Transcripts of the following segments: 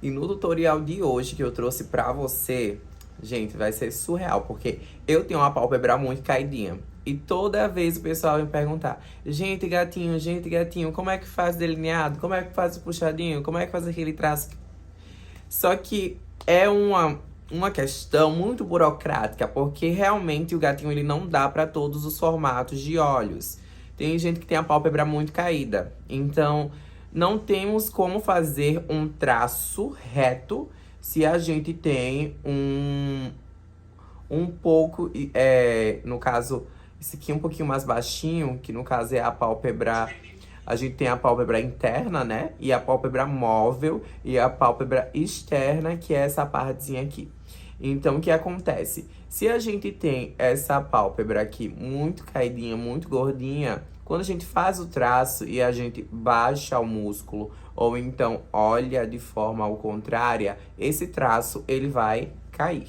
E no tutorial de hoje que eu trouxe pra você, gente, vai ser surreal, porque eu tenho uma pálpebra muito caidinha. E toda vez o pessoal vem perguntar: gente, gatinho, como é que faz delineado? Como é que faz o puxadinho? Como é que faz aquele traço? Só que é uma questão muito burocrática, porque realmente o gatinho ele não dá para todos os formatos de olhos. Tem gente que tem a pálpebra muito caída, então não temos como fazer um traço reto se a gente tem um pouco, no caso, esse aqui um pouquinho mais baixinho, que no caso é a pálpebra. A gente tem a pálpebra interna, né? E a pálpebra móvel e a pálpebra externa, que é essa partezinha aqui. Então, o que acontece? Se a gente tem essa pálpebra aqui muito caidinha, muito gordinha, quando a gente faz o traço e a gente baixa o músculo, ou então olha de forma ao contrária, esse traço ele vai cair.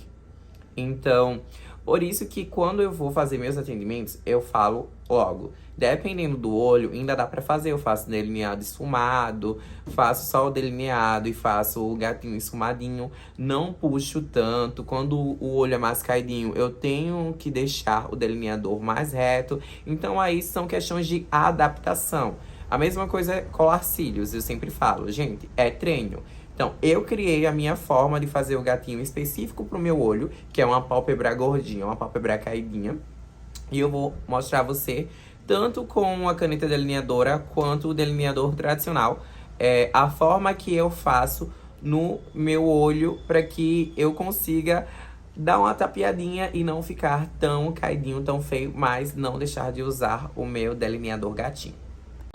Então, por isso que quando eu vou fazer meus atendimentos, eu falo logo. Dependendo do olho, ainda dá pra fazer. Eu faço delineado esfumado, faço só o delineado e faço o gatinho esfumadinho. Não puxo tanto. Quando o olho é mais caidinho, eu tenho que deixar o delineador mais reto. Então, aí são questões de adaptação. A mesma coisa é colar cílios, eu sempre falo, gente, é treino. Então, eu criei a minha forma de fazer o gatinho específico pro meu olho, que é uma pálpebra gordinha, uma pálpebra caidinha. E eu vou mostrar a você, tanto com a caneta delineadora, quanto o delineador tradicional, a forma que eu faço no meu olho, para que eu consiga dar uma tapeadinha e não ficar tão caidinho, tão feio, mas não deixar de usar o meu delineador gatinho.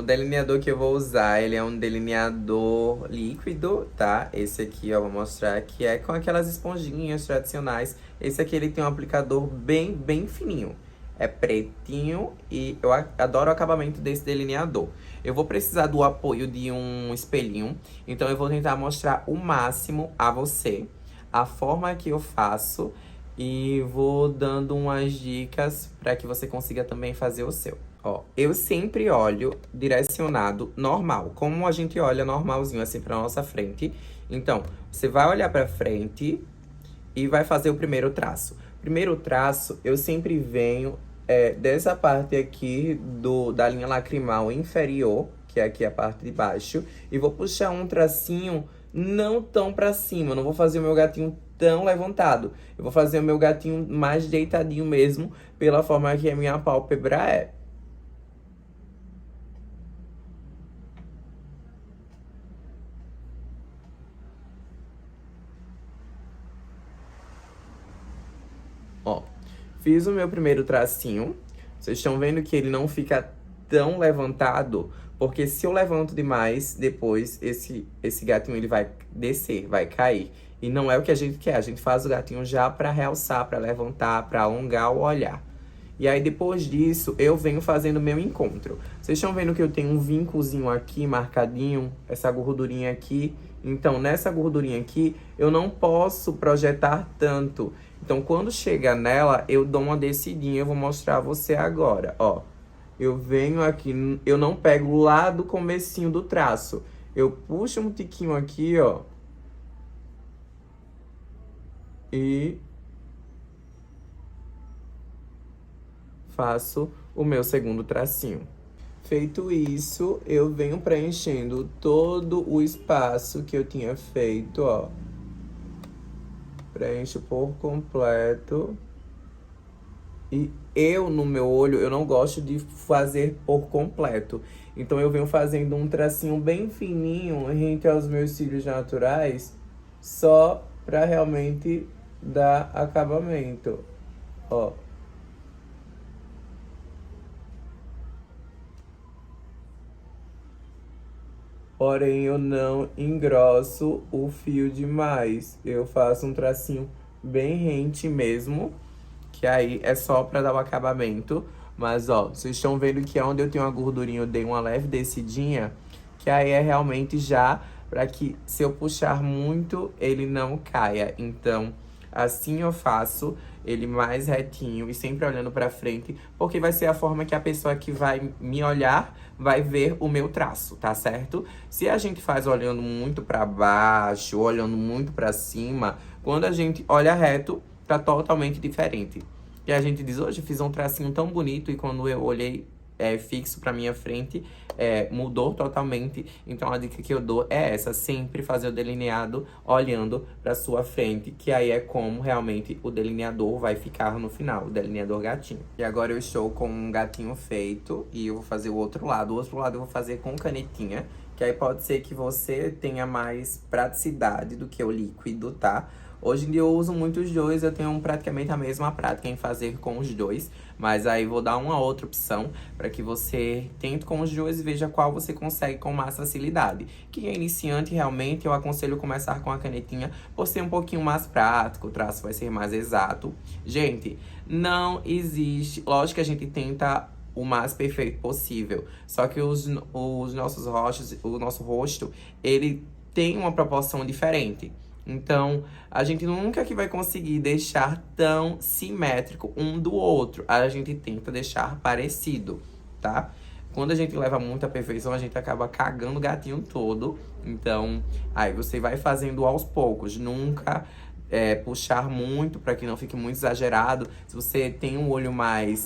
O delineador que eu vou usar, ele é um delineador líquido, tá? Esse aqui, ó, vou mostrar que é com aquelas esponjinhas tradicionais. Esse aqui, ele tem um aplicador bem fininho. É pretinho e eu adoro o acabamento desse delineador. Eu vou precisar do apoio de um espelhinho, então eu vou tentar mostrar o máximo a você a forma que eu faço e vou dando umas dicas para que você consiga também fazer o seu. Ó, eu sempre olho direcionado normal, como a gente olha normalzinho assim pra nossa frente. Então, você vai olhar pra frente e vai fazer o primeiro traço. Primeiro traço, eu sempre venho dessa parte aqui da linha lacrimal inferior, que é aqui a parte de baixo, e vou puxar um tracinho não tão pra cima. Eu não vou fazer o meu gatinho tão levantado. Eu vou fazer o meu gatinho mais deitadinho mesmo, pela forma que a minha pálpebra é. Ó, fiz o meu primeiro tracinho. Vocês estão vendo que ele não fica tão levantado, porque se eu levanto demais, depois esse gatinho ele vai descer, vai cair. E não é o que a gente quer. A gente faz o gatinho já para realçar, para levantar, para alongar o olhar. E aí, depois disso, eu venho fazendo o meu encontro. Vocês estão vendo que eu tenho um vincozinho aqui, marcadinho, essa gordurinha aqui. Então, nessa gordurinha aqui, eu não posso projetar tanto. Então, quando chega nela, eu dou uma descidinha. Eu vou mostrar a você agora, ó. Eu venho aqui, eu não pego lá do comecinho do traço. Eu puxo um tiquinho aqui, ó. E faço o meu segundo tracinho. Feito isso, eu venho preenchendo todo o espaço que eu tinha feito, ó. Preencho por completo. E eu, no meu olho, eu não gosto de fazer por completo. Então, eu venho fazendo um tracinho bem fininho entre os meus cílios naturais, só pra realmente dar acabamento, ó. Porém, eu não engrosso o fio demais. Eu faço um tracinho bem rente mesmo, que aí é só pra dar o acabamento. Mas, ó, vocês estão vendo que é onde eu tenho uma gordurinha, eu dei uma leve descidinha, que aí é realmente já pra que, se eu puxar muito, ele não caia. Então, Assim eu faço ele mais retinho e sempre olhando pra frente, porque vai ser a forma que a pessoa que vai me olhar vai ver o meu traço, tá certo? Se a gente faz olhando muito pra baixo, olhando muito pra cima, quando a gente olha reto, tá totalmente diferente. E a gente diz, hoje eu fiz um tracinho tão bonito e quando eu olhei fixo pra minha frente, mudou totalmente. Então a dica que eu dou é essa, sempre fazer o delineado olhando pra sua frente, que aí é como realmente o delineador vai ficar no final, o delineador gatinho. E agora eu estou com um gatinho feito e eu vou fazer o outro lado. O outro lado eu vou fazer com canetinha, que aí pode ser que você tenha mais praticidade do que o líquido, tá? Hoje em dia eu uso muito os dois, eu tenho praticamente a mesma prática em fazer com os dois. Mas aí vou dar uma outra opção para que você tente com os dois e veja qual você consegue com mais facilidade. Quem é iniciante, realmente, eu aconselho começar com a canetinha por ser um pouquinho mais prático, o traço vai ser mais exato. Gente, não existe... Lógico que a gente tenta o mais perfeito possível. Só que os nossos rostos, o nosso rosto, ele tem uma proporção diferente. Então, a gente nunca que vai conseguir deixar tão simétrico um do outro. A gente tenta deixar parecido, tá? Quando a gente leva muito à perfeição, a gente acaba cagando o gatinho todo. Então, aí você vai fazendo aos poucos. Nunca puxar muito para que não fique muito exagerado. Se você tem um olho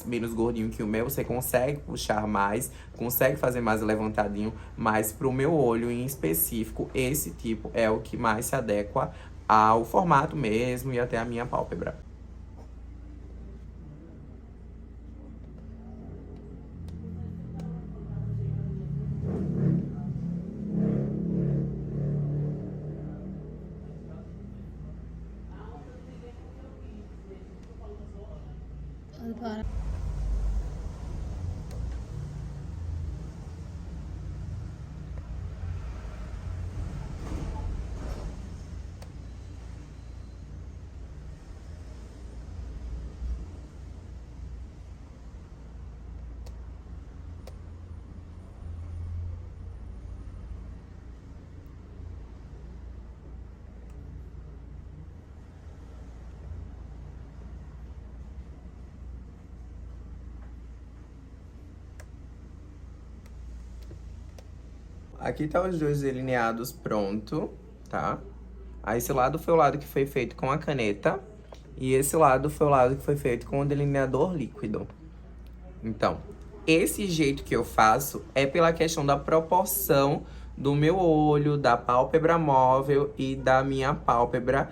menos gordinho que o meu, você consegue puxar mais, consegue fazer mais levantadinho, mas pro meu olho em específico, esse tipo é o que mais se adequa ao formato mesmo e até a minha pálpebra. Agora. Aqui tá os dois delineados pronto, tá? Aí esse lado foi o lado que foi feito com a caneta e esse lado foi o lado que foi feito com o delineador líquido. Então, esse jeito que eu faço é pela questão da proporção do meu olho, da pálpebra móvel e da minha pálpebra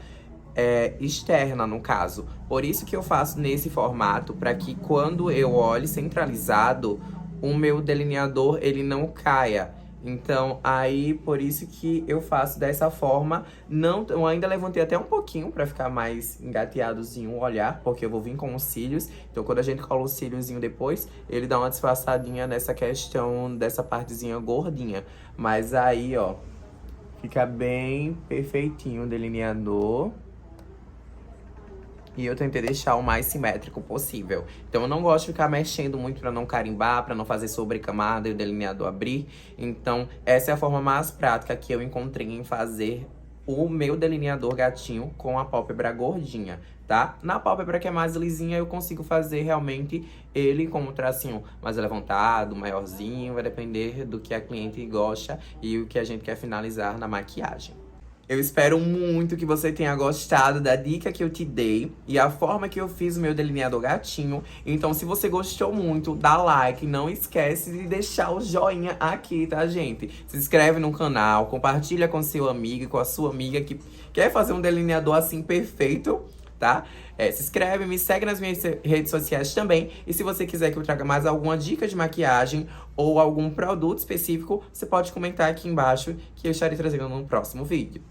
externa, no caso. Por isso que eu faço nesse formato, para que quando eu olhe centralizado, o meu delineador ele não caia. Então, aí, por isso que eu faço dessa forma. Não, eu ainda levantei até um pouquinho pra ficar mais engateadozinho o olhar, porque eu vou vir com os cílios. Então, quando a gente cola o cíliozinho depois, ele dá uma disfarçadinha nessa questão dessa partezinha gordinha. Mas aí, ó, fica bem perfeitinho o delineador. E eu tentei deixar o mais simétrico possível. Então eu não gosto de ficar mexendo muito pra não carimbar, pra não fazer sobrecamada e o delineador abrir. Então essa é a forma mais prática que eu encontrei em fazer o meu delineador gatinho com a pálpebra gordinha, tá? Na pálpebra que é mais lisinha, eu consigo fazer realmente ele com um tracinho mais levantado, maiorzinho. Vai depender do que a cliente gosta e o que a gente quer finalizar na maquiagem. Eu espero muito que você tenha gostado da dica que eu te dei e a forma que eu fiz o meu delineador gatinho. Então, se você gostou muito, dá like. Não esquece de deixar o joinha aqui, tá, gente? Se inscreve no canal, compartilha com seu amigo e com a sua amiga que quer fazer um delineador assim perfeito, tá? Se inscreve, me segue nas minhas redes sociais também. E se você quiser que eu traga mais alguma dica de maquiagem ou algum produto específico, você pode comentar aqui embaixo que eu estarei trazendo no próximo vídeo.